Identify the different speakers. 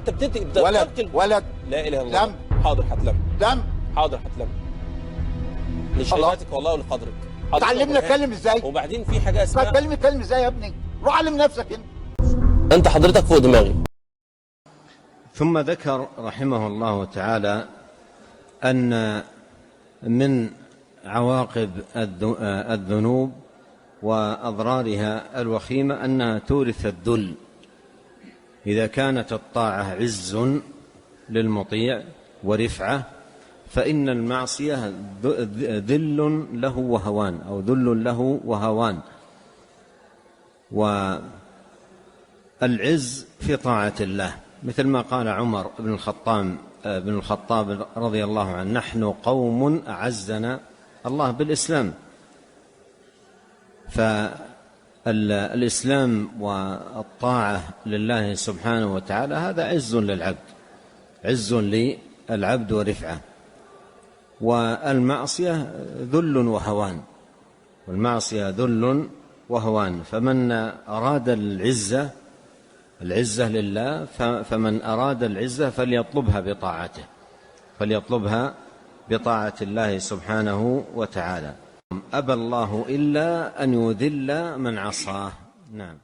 Speaker 1: انت
Speaker 2: ولد
Speaker 1: لا اله الا الله.
Speaker 2: لم.
Speaker 1: حاضر هتلم.
Speaker 2: لم.
Speaker 1: حاضر هتلم لشهادتك والله ولقدرك.
Speaker 2: تعلمنا اتكلم ازاي.
Speaker 1: وبعدين في حاجه اسمها
Speaker 2: اتكلم ازاي يا ابني. روح علم نفسك انت.
Speaker 1: انت حضرتك فوق دماغي.
Speaker 3: ثم ذكر رحمه الله تعالى أن من عواقب الذنوب وأضرارها الوخيمة أنها تورث الذل. إذا كانت الطاعة عز للمطيع ورفعة، فإن المعصية ذل له وهوان، أو ذل له وهوان. والعز في طاعة الله، مثل ما قال عمر بن الخطاب رضي الله عنه: نحن قوم أعزنا الله بالإسلام. فالإسلام والطاعة لله سبحانه وتعالى هذا عز للعبد، عز للعبد ورفعة. والمعصية ذل وهوان، والمعصية ذل وهوان. فمن أراد العزة لله، فمن أراد العزة فليطلبها بطاعة الله سبحانه وتعالى. أبى الله إلا أن يذل من عصاه. نعم.